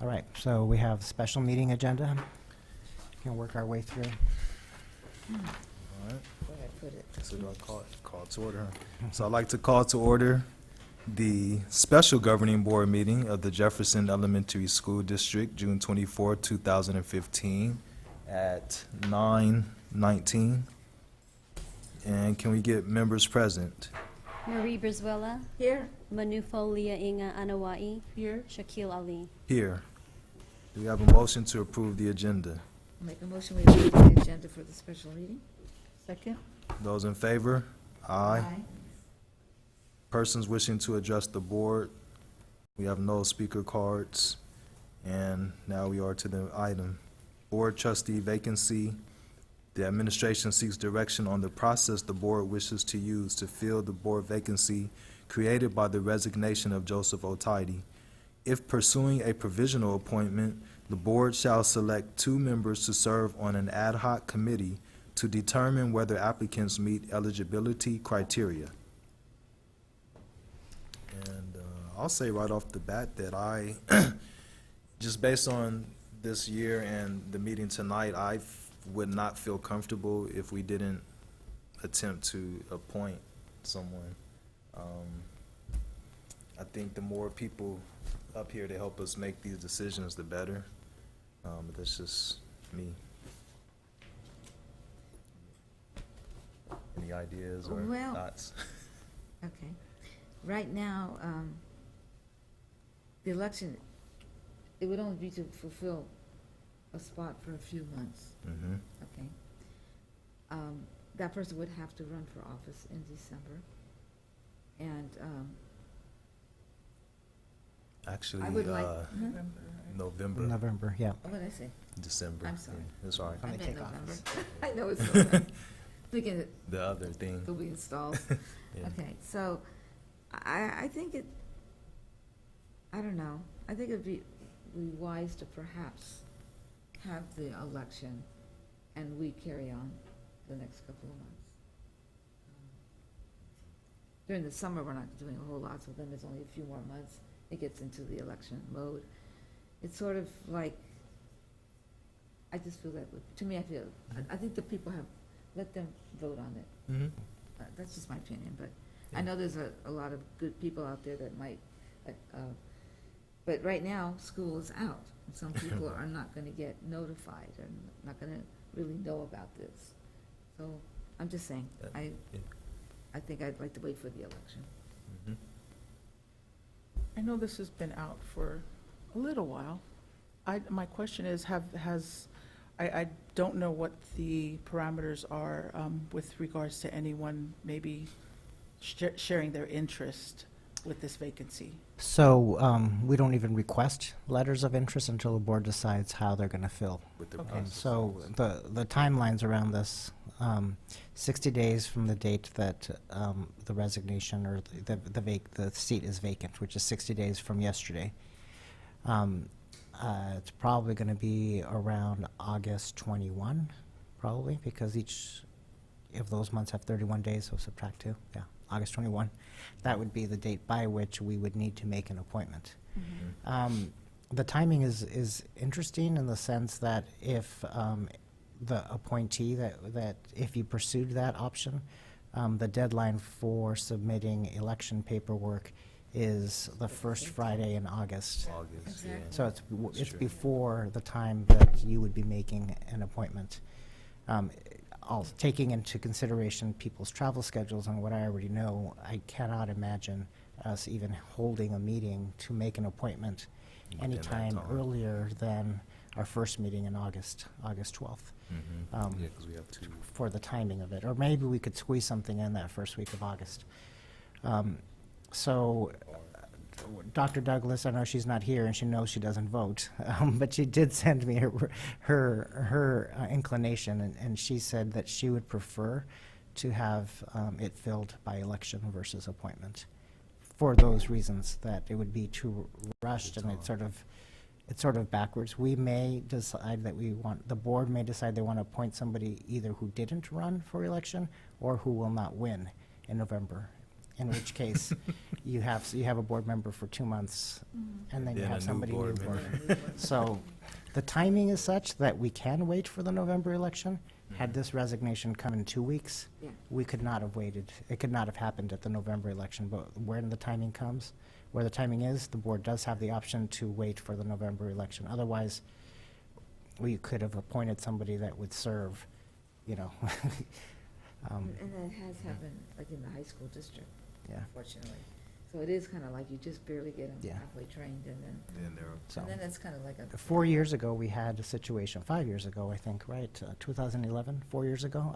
All right, so we have special meeting agenda. Can work our way through. All right. Where I put it. So do I call to order? So I'd like to call to order the special governing board meeting of the Jefferson Elementary School District, June 24, 2015, at 9:19. And can we get members present? Marie Brizuela, Here? Manufo Leah Inga Anawai, Here. Shaquille Ali. Here. Do we have a motion to approve the agenda? Make a motion, we approve the agenda for the special meeting. Second? Those in favor? Aye. Persons wishing to address the board, we have no speaker cards. And now we are to the item. Board trustee vacancy. The administration seeks direction on the process the board wishes to use to fill the board vacancy created by the resignation of Joseph Otidy. If pursuing a provisional appointment, the board shall select 2 members to serve on an ad hoc committee to determine whether applicants meet eligibility criteria. And I'll say right off the bat that I, just based on this year and the meeting tonight, I would not feel comfortable if we didn't attempt to appoint someone. I think the more people up here to help us make these decisions, the better. But that's just me. Any ideas or Well- thoughts? Okay. Right now, the election, it would only be to fulfill a spot for a few months, Mm-hmm. okay? That person would have to run for office in December. And Actually, I would like, November, November, yeah. what did I say? December. I'm sorry. Yeah, that's all right. Let I me meant take November. office. I know it's November. Thinking that The other thing. it'll be installed. Yeah. Okay, so I think it, I don't know, I think it'd be wise to perhaps have the election and we carry on the next couple of months. During the summer, we're not doing a whole lot, so then there's only a few more months. It gets into the election mode. It's sort of like, I just feel that, to me, I think the people have, let them vote on it. Mm-hmm. That's just my opinion, but I Yeah. know there's a lot of good people out there that might, but right now, school is out. And some people are not gonna get notified, or not gonna really know about this. So, I'm just saying, Yeah. I think I'd like to wait for the election. Mm-hmm. I know this has been out for a little while. My question is, I don't know what the parameters are with regards to anyone maybe sharing their interest with this vacancy. So we don't even request letters of interest until the board decides how they're going to fill. With the Okay. process. So the timelines around this, 60 days from the date that the resignation or the seat is vacant, which is 60 days from yesterday. It's probably going to be around August 21, probably, because each of those months have 31 days, so subtract 2. Yeah, August 21. That would be the date by which we would need to make an appointment. The timing is interesting in the sense that if the appointee, that if you pursued that option, the deadline for submitting election paperwork is the first Friday in August. August, yeah. Exactly. So That's it's true. before the time that you would be making an appointment. Taking into consideration people's travel schedules and what I already know, I cannot imagine us even holding a meeting to make an appointment Within that anytime time. earlier than our first meeting in August 12th, Mm-hmm. Yeah, because we have 2. for the timing of it. Or maybe we could squeeze something in that first week of August. So Dr. Douglas, I know she's not here and she knows she doesn't vote, but she did send me her inclination, and she said that she would prefer to have it filled by election versus appointment, for those reasons, that it would be too rushed and it's sort of backwards. We may decide that the board may decide they want to appoint somebody either who didn't run for election or who will not win in November. in which case you have a board member for 2 months, and then you Then a have new somebody new board board. member. So the timing is such that we can wait for the November election. Had this resignation come in 2 weeks, Yeah. we could not have waited. It could not have happened at the November election, but when the timing comes, where the timing is, the board does have the option to wait for the November election. Otherwise, we could have appointed somebody that would serve, you know. And that has happened, like in the high school district, Yeah, unfortunately. So it is kind of like you just barely get them Yeah. halfway trained, and And they're, so. then it's kind of like a. 4 years ago, we had a situation, 5 years ago, I think, right? 2011, 4 years ago,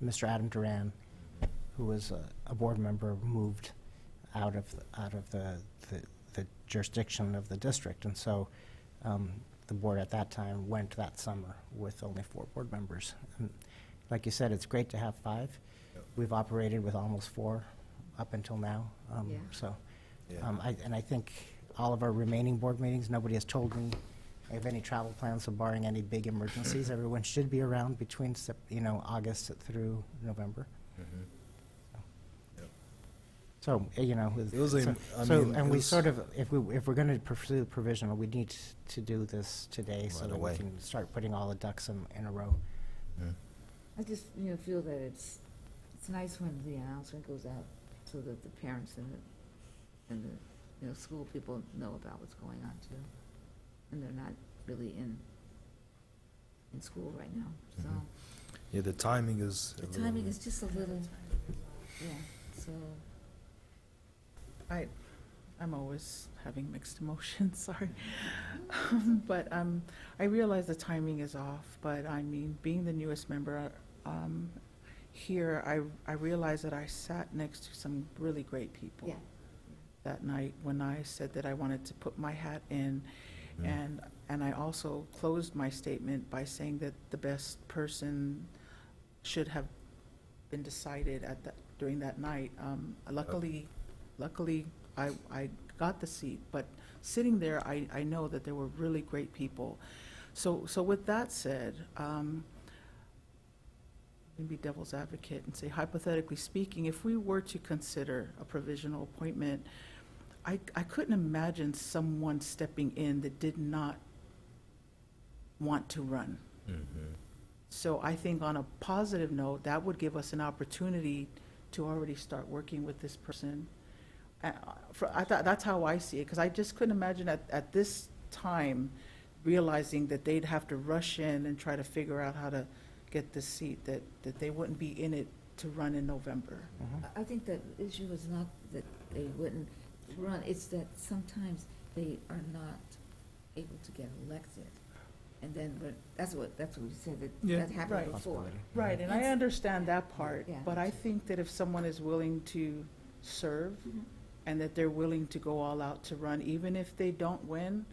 Mr. Adam Duran, who was a board member, moved out of the jurisdiction of the district. And so the board at that time went that summer with only 4 board members. And like you said, it's great to have 5. Yep. We've operated with almost 4 up until now. Yeah. So, yeah. I think all of our remaining board meetings, nobody has told me of any travel plans, so barring any big emergencies, everyone should be around between, August through November. Mhm. So, It was a- so, I so- mean, and it we was- sort of, if we're gonna pursue provisional, we need to do this today so Right that we away. can start putting all the ducks in a row. Mhm. I just, feel that it's nice when the announcement goes out so that the parents and the, school people know about what's going on too. And they're not really in school right now, so. Mhm. Yeah, the timing is. a The little- timing is just a little, yeah, so. I'm always having mixed emotions, sorry. But I realize the timing is off, but I mean, being the newest member here, I realize that I sat next to some really great people Yeah. that night when I said that I wanted to put my hat in. Mm. And I also closed my statement by saying that the best person should have been decided during that night. Luckily, I got the seat, but sitting there, I know that there were really great people. So with that said, be devil's advocate and say, hypothetically speaking, if we were to consider a provisional appointment, I couldn't imagine someone stepping in that did not want to run. Mhm. So I think on a positive note, that would give us an opportunity to already start working with this person. I thought, that's how I see it, because I just couldn't imagine at this time realizing that they'd have to rush in and try to figure out how to get this seat, that they wouldn't be in it to run in November. I think the issue is not that they wouldn't run, it's that sometimes they are not able to get elected. And then, that's what we said, Yeah, that happened right. before. Possibility. Right, and I Yes. understand that part, Yeah. but I think that if someone is willing to serve Mhm. and that they're willing to go all out to run, even if they don't win,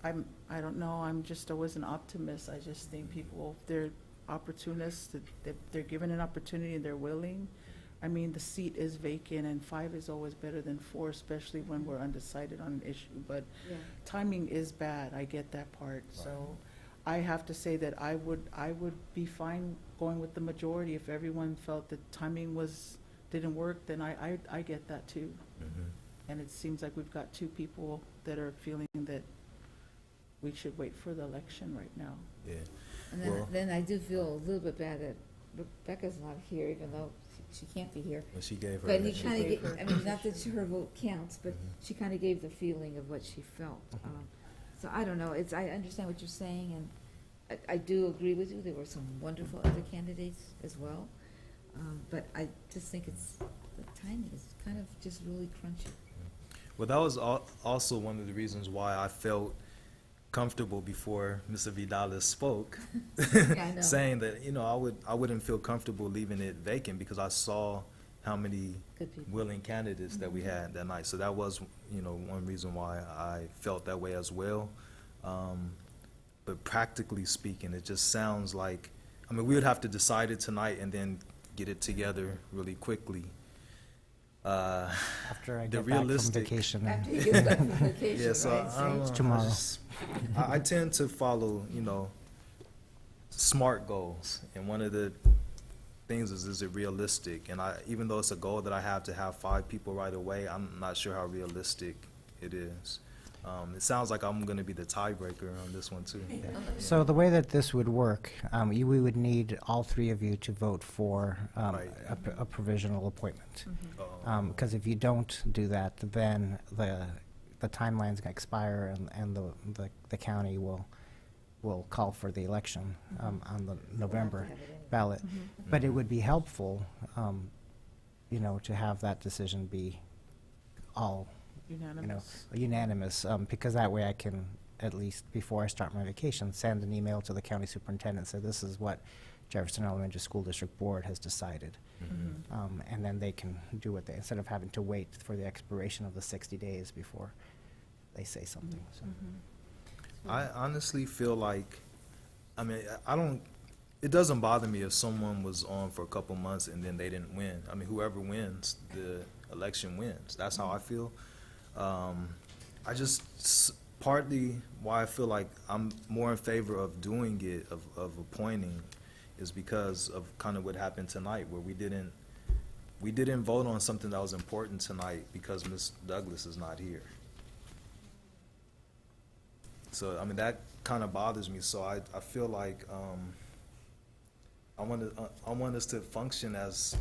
I don't know, I was an optimist. I just think people, they're opportunists, that they're given an opportunity and they're willing. I mean, the seat is vacant and 5 is always better than 4, especially when we're undecided on an issue. But Yeah. timing is bad, I get that part. So I have to say that I would be fine going with the majority. If everyone felt that timing didn't work, then I get that too. Mhm. And it seems like we've got 2 people that are feeling that we should wait for the election right now. Yeah. And Well- then I do feel a little bit bad that Rebecca's not here, even though she can't be here. Well, she gave her. But he initial- kind gave of, her- I mean, not that her vote counts, but Mhm. she kind of gave the feeling of what she felt. So I don't know, I understand what you're saying, and I do agree with you, there were some wonderful other candidates as well. But I just think the timing is kind of just really crunchy. Well, that was also one of the reasons why I felt comfortable before Mr. Vidales spoke, I know. saying that, I wouldn't feel comfortable leaving it vacant because I saw how many Good people. willing candidates that we had that night. So that was, one reason why I felt that way as well. But practically speaking, it just sounds like, we would have to decide it tonight and then get it together really quickly. After I The get back from realistic- vacation. After you get back from vacation, Yeah, so right? I don't know. It's tomorrow. I tend to follow, smart goals, and one of the things is it realistic? And even though it's a goal that I have to have 5 people right away, I'm not sure how realistic it is. It sounds like I'm gonna be the tiebreaker on this one too. So the way that this would work, we would need all 3 of you to vote for Right. a provisional appointment. Oh, Because if you don't do that, then the timelines expire and the county will call for the election on the November have it anyway. ballot. But it would be helpful, to have that decision be all, Unanimous. unanimous, because that way I can, at least before I start my vacation, send an email to the county superintendent, say this is what Jefferson Elementary School District Board has decided. And then they can do what they, instead of having to wait for the expiration of the 60 days before they say something, so. I honestly feel like, I mean, I don't, it doesn't bother me if someone was on for a couple months and then they didn't win. I mean, whoever wins, the election wins. That's how I feel. I just, partly why I feel like I'm more in favor of doing it, of appointing, is because of kind of what happened tonight, where we didn't vote on something that was important tonight because Ms. Douglas is not here. So, I mean, that kind of bothers me, so I feel like, I want us to function as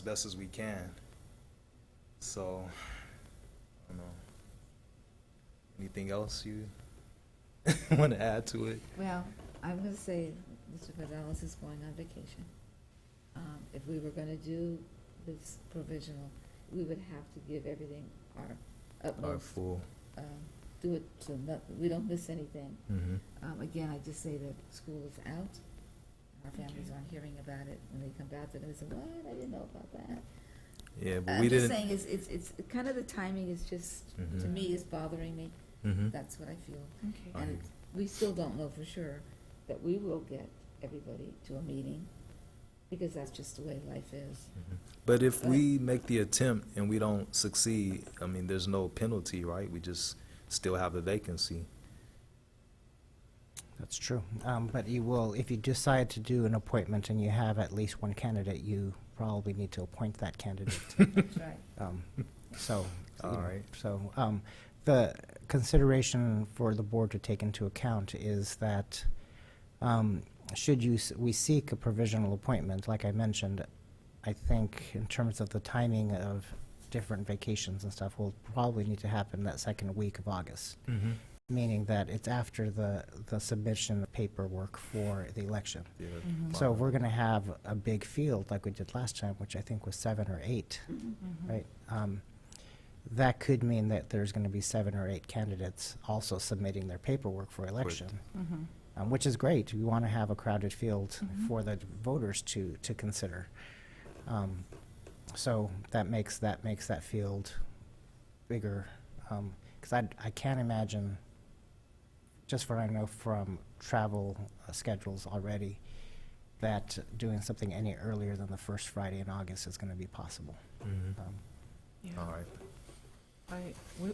best as we can. So, I don't know. Anything else you want to add to it? Well, I'm gonna say Mr. Gonzalez is going on vacation. If we were gonna do this provisional, we would have to give everything our Our utmost, full. do it so that we don't miss anything. Mm-hmm. Again, I just say that school is out. Our families aren't hearing about it. When they come back, they're gonna say, what? I didn't know about that. Yeah, but I'm we just didn't. saying, it's kind of the timing is just, to Mhm. me, is bothering me. Mm-hmm. That's what I feel. Okay. And we still don't know for sure that we will get everybody to a meeting, because that's just the way life is. But if we make the attempt and we don't succeed, I mean, there's no penalty, right? We just still have a vacancy. That's true. But you will, if you decide to do an appointment and you have at least one candidate, you probably need to appoint that candidate. That's right. So, All right. So, the consideration for the board to take into account is that, should we seek a provisional appointment, like I mentioned, I think in terms of the timing of different vacations and stuff will probably need to happen that second week of August. Mm-hmm. Meaning that it's after the submission of paperwork for the election. Yeah. So if we're gonna have a big field like we did last time, which I think was 7 or 8, right? That could mean that there's gonna be 7 or 8 candidates also submitting their paperwork for election, which is great. We wanna have a crowded field for the voters to consider. So that makes that field bigger, 'cause I can't imagine, just what I know from travel schedules already, that doing something any earlier than the first Friday in August is going to be possible. Mm-hmm. Yeah. All right.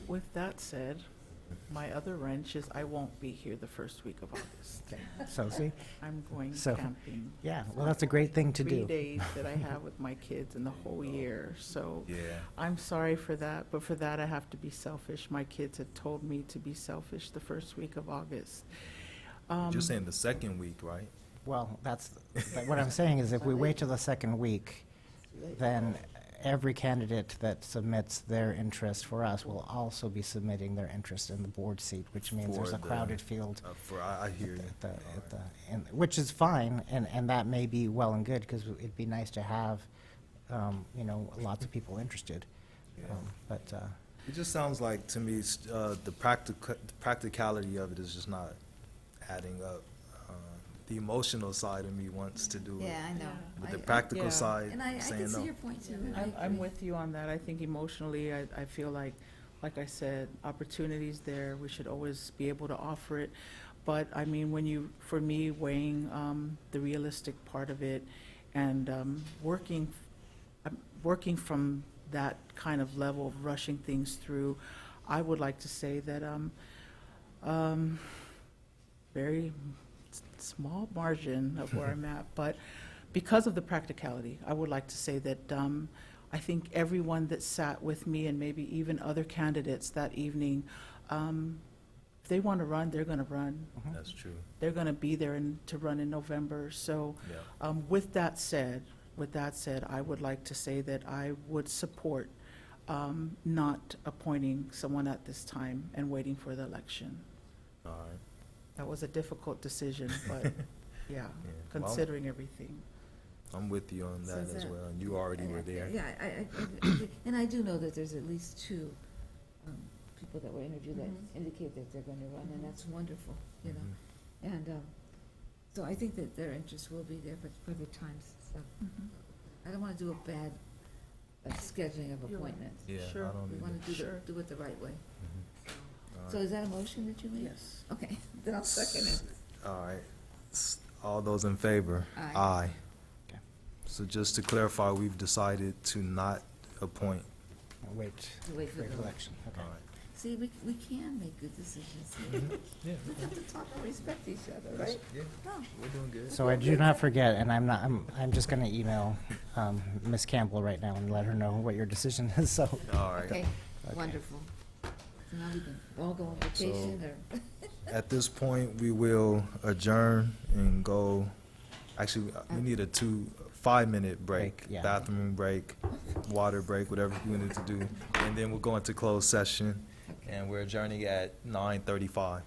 With that said, my other wrench is I won't be here the first week of August. So, see, I'm going So, camping. yeah, well, that's a great thing to 3 do. days that I have with my kids in the whole year, so Yeah. I'm sorry for that, but for that I have to be selfish. My kids had told me to be selfish the first week of August. You're saying the second week, right? Well, what I'm saying is if we wait till the second week, then every candidate that submits their interest for us will also be submitting their interest in the board seat, which means there's For a the- crowded field. I hear you. Which is fine, and that may be well and good, because it'd be nice to have, lots of people interested. Yeah. But, It just sounds like, to me, the practicality of it is just not adding up. The emotional side of me wants to do it. Yeah, I know. But the I- practical Yeah. side, And I saying can no. see your point too. I'm agree. with you on that. I think emotionally, I feel like I said, opportunities there, we should always be able to offer it. But, I mean, for me, weighing the realistic part of it and working from that kind of level of rushing things through, I would like to say that very small margin of where I'm at, but because of the practicality, I would like to say that I think everyone that sat with me and maybe even other candidates that evening, if they want to run, they're going to run. That's true. They're going to be there to run in November. So Yeah. with that said, I would like to say that I would support not appointing someone at this time and waiting for the election. All right. That was a difficult decision, but yeah, Well, considering everything. I'm with you on So that is as that- well, and you already were there. Yeah, and I do know that there's at least two people that were interviewed that Mhm. indicate that they're going to run, and that's wonderful, you know. Mhm. And so I think that their interest will be there for the times. So I don't want to do a bad scheduling of You're right. appointments. Yeah, I Sure. don't We either. want to Sure. do it the right way. All So right. is that a motion that you made? Yes. Okay, then I'll second it. All right. All those in favor? Aye. Okay. So just to clarify, we've decided to not appoint. We'll wait To wait for for the the election. Okay. All right. See, we can make good decisions. Yeah, We have to talk and respect each other, right? yeah, No. we're doing good. So I do not forget, and I'm just gonna email Ms. Campbell right now and let her know what your decision is, so. All right. Okay, Okay. wonderful. So now we can all go on vacation or, At this point, we will adjourn and go, actually, we need a 5-minute break. Break, yeah. Bathroom break, water break, whatever we need to do. And then we'll go into closed session, and we're adjourning at 9:35.